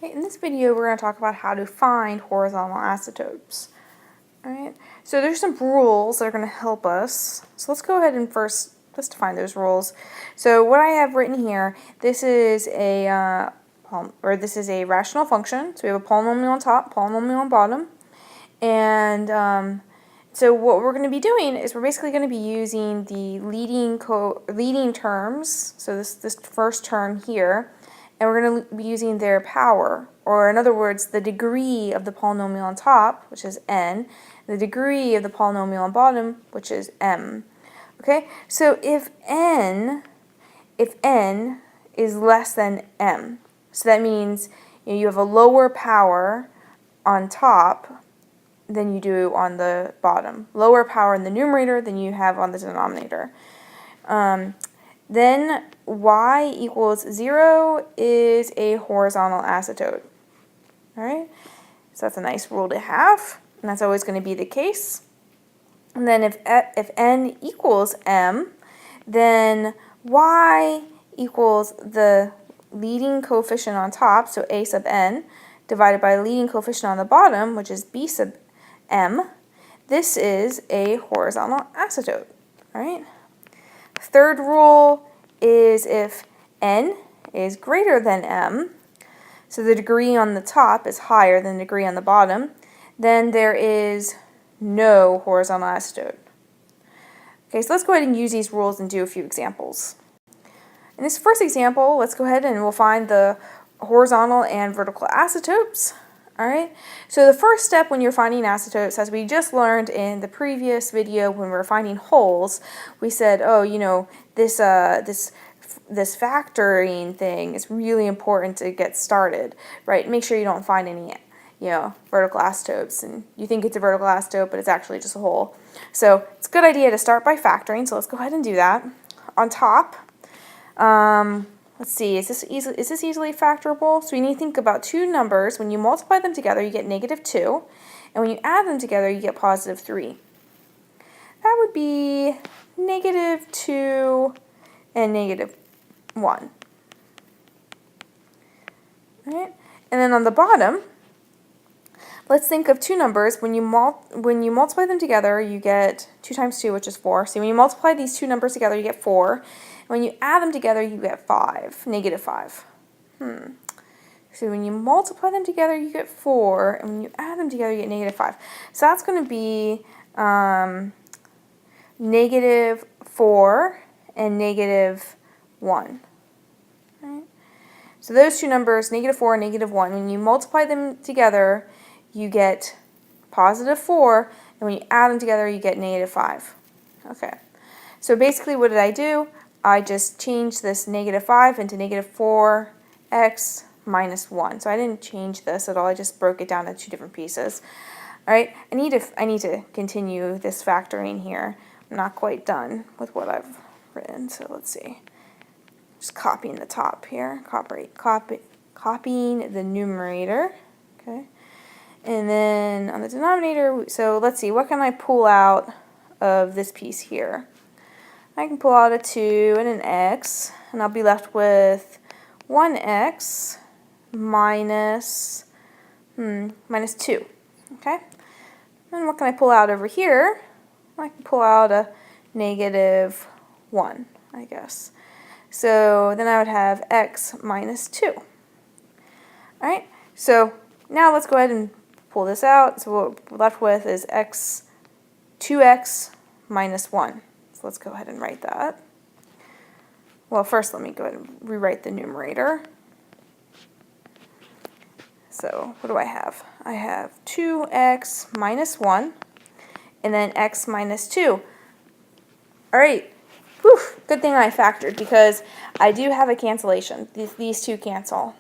Okay, in this video we're going to talk about how to find horizontal asymptotes. Alright, so there's some rules that are going to help us. So let's go ahead and first let's define those rules. So what I have written here, this is a rational function. So we have a polynomial on top, polynomial on bottom, and so what we're going to be doing is we're basically going to be using the leading terms. So this first term here. And we're going to be using their power, or in other words, the degree of the polynomial on top, which is n, and the degree of the polynomial on bottom, which is m. Okay, so if n is less than m, so that means you have a lower power on top than you do on the bottom. Lower power in the numerator than you have on the denominator. Then y equals 0 is a horizontal asymptote. Alright, so that's a nice rule to have, and that's always going to be the case. And then if n equals m, then y equals the leading coefficient on top, so a sub n, divided by the leading coefficient on the bottom, which is b sub m. This is a horizontal asymptote. Alright. Third rule is if n is greater than m, so the degree on the top is higher than the degree on the bottom, then there is no horizontal asymptote. Okay, so let's go ahead and use these rules and do a few examples. In this first example, let's go ahead and we'll find the horizontal and vertical asymptotes. Alright, so the first step when you're finding asymptotes, as we just learned in the previous video when we were finding holes, we said, oh, you know, this factoring thing is really important to get started, right? Make sure you don't find any, vertical asymptotes, and you think it's a vertical asymptote, but it's actually just a hole. So it's a good idea to start by factoring, so let's go ahead and do that. On top, let's see, is this easily factorable? So we need to think about two numbers. When you multiply them together, you get -2, and when you add them together, you get +3. That would be -2 and -1. Alright, and then on the bottom, let's think of two numbers. When you multiply them together, you get 2 times 2, which is 4. So when you multiply these two numbers together, you get 4. When you add them together, you get -5. So when you multiply them together, you get 4, and when you add them together, you get -5. So that's going to be -4 and -1. Right? So those two numbers, -4 and -1, when you multiply them together, you get +4, and when you add them together, you get -5. Okay. So basically, what did I do? I just changed this -5 into -4x minus 1. So I didn't change this at all. I just broke it down into two different pieces. All right. I need to continue this factoring here. I'm not quite done with what I've written. So let's see. Just copying the top here. Copying the numerator. Okay. And then on the denominator, so let's see. What can I pull out of this piece here? I can pull out a 2 and an x, and I'll be left with 1x minus 2. Okay? And what can I pull out over here? I can pull out a -1, I guess. So then I would have x minus 2. Alright, so now let's go ahead and pull this out. So what we're left with is 2x minus 1. So let's go ahead and write that. Well, first let me go ahead and rewrite the numerator. So what do I have? I have 2x minus 1, and then x minus 2. All right. Whew, good thing I factored, because I do have a cancellation. These two cancel.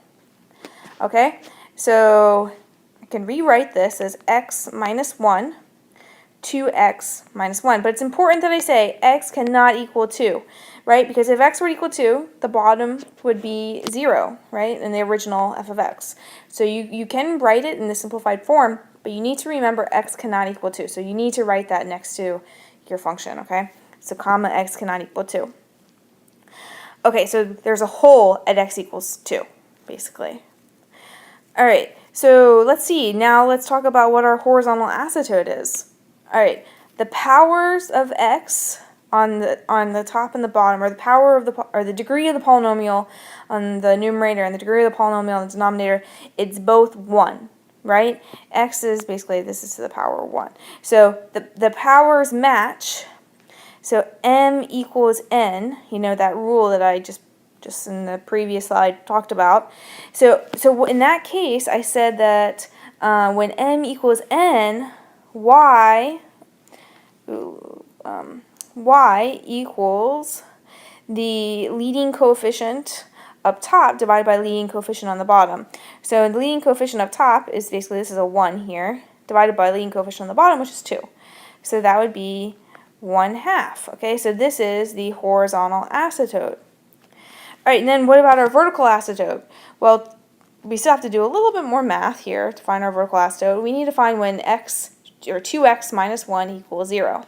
Okay, so I can rewrite this as x minus 1, 2x minus 1. But it's important that I say x cannot equal 2, right? Because if x were equal to 2, the bottom would be 0, right, in the original f of x. So you can write it in the simplified form, but you need to remember x cannot equal 2. So you need to write that next to your function, okay? So comma x cannot equal 2. Okay, so there's a hole at x equals 2, basically. All right, so let's see. Now let's talk about what our horizontal asymptote is. All right, the powers of x on the top and the bottom, or the power of the degree of the polynomial on the numerator and the degree of the polynomial on the denominator, it's both 1, right? X is basically, this is to the power of 1. So the powers match. So m equals n, you know, that rule that I just in the previous slide talked about. So in that case, I said that when m equals n, y equals the leading coefficient up top divided by leading coefficient on the bottom. So the leading coefficient up top is basically, this is a 1 here, divided by leading coefficient on the bottom, which is 2. So that would be 1/2. Okay, so this is the horizontal asymptote. All right, and then what about our vertical asymptote? Well, we still have to do a little bit more math here to find our vertical asymptote. We need to find when x, or 2x minus 1 equals 0.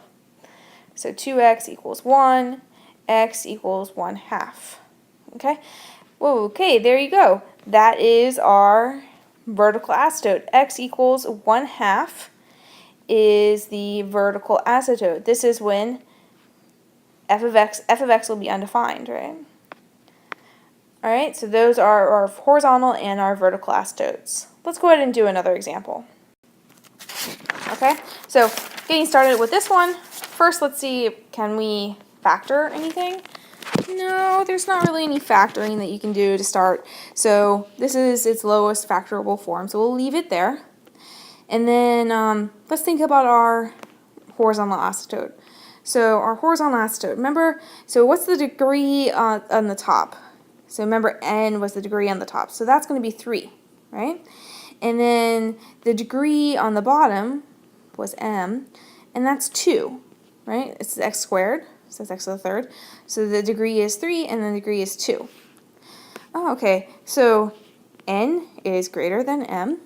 So 2x equals 1, x equals 1/2. Okay? Whoa, okay, there you go. That is our vertical asymptote. X equals 1/2 is the vertical asymptote. This is when f of x will be undefined, right? All right, so those are our horizontal and our vertical asymptotes. Let's go ahead and do another example. Okay, so getting started with this one. First, let's see, can we factor anything? No, there's not really any factoring that you can do to start. So this is its lowest factorable form, so we'll leave it there. And then let's think about our horizontal asymptote. So our horizontal asymptote, remember, so what's the degree on the top? So remember, n was the degree on the top, so that's going to be 3, right? And then the degree on the bottom was m, and that's 2, right? It's x squared, so that's x to the third. So the degree is 3, and the degree is 2. Oh, okay, so n is greater than m,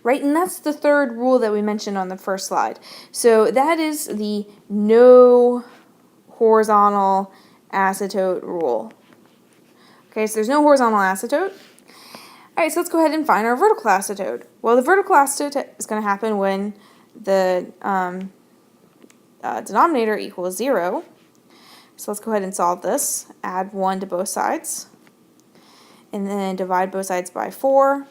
right? And that's the third rule that we mentioned on the first slide. So that is the no horizontal asymptote rule. Okay, so there's no horizontal asymptote. All right, so let's go ahead and find our vertical asymptote. Well, the vertical asymptote is going to happen when the denominator equals 0. So let's go ahead and solve this. Add 1 to both sides. And then divide both sides by 4.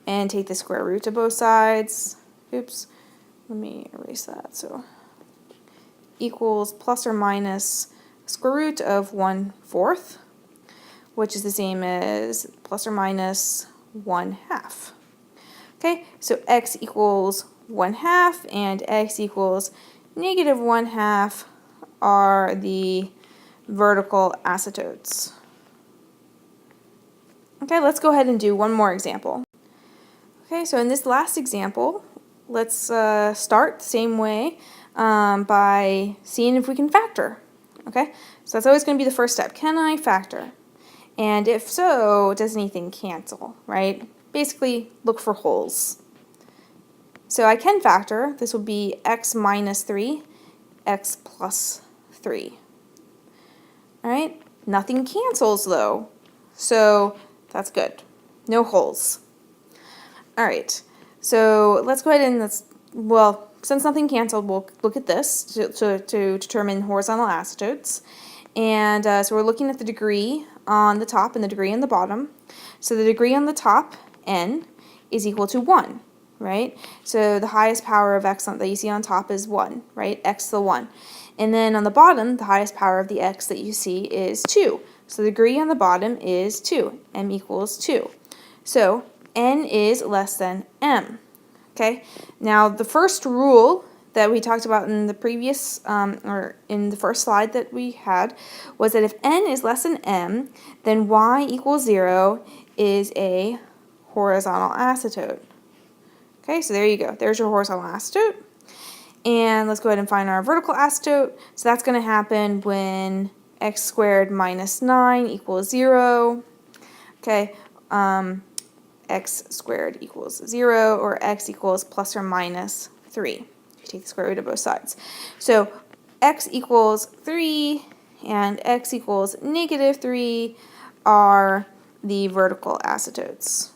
And take the square root of both sides. Oops, let me erase that. So equals plus or minus square root of 1/4, which is the same as plus or minus 1/2. Okay, so x equals 1/2 and x equals negative 1/2 are the vertical asymptotes. Okay, let's go ahead and do one more example. Okay, so in this last example, let's start the same way by seeing if we can factor. Okay, so that's always going to be the first step. Can I factor? And if so, does anything cancel, right? Basically, look for holes. So I can factor. This will be x minus 3, x plus 3. All right, nothing cancels though, so that's good. No holes. All right, so let's go ahead and well, since nothing canceled, we'll look at this to determine horizontal asymptotes. And so we're looking at the degree on the top and the degree on the bottom. So the degree on the top, n, is equal to 1, right? So the highest power of x that you see on top is 1, right? X to the 1. And then on the bottom, the highest power of the x that you see is 2. So the degree on the bottom is 2. M equals 2. So n is less than m. Okay? Now the first rule that we talked about in the previous, or in the first slide that we had, was that if n is less than m, then y equals 0 is a horizontal asymptote. Okay, so there you go. There's your horizontal asymptote. And let's go ahead and find our vertical asymptote. So that's going to happen when x squared minus 9 equals 0. Okay, x squared equals 0, or x equals plus or minus 3. You take the square root of both sides. So x equals 3 and x equals negative 3 are the vertical asymptotes.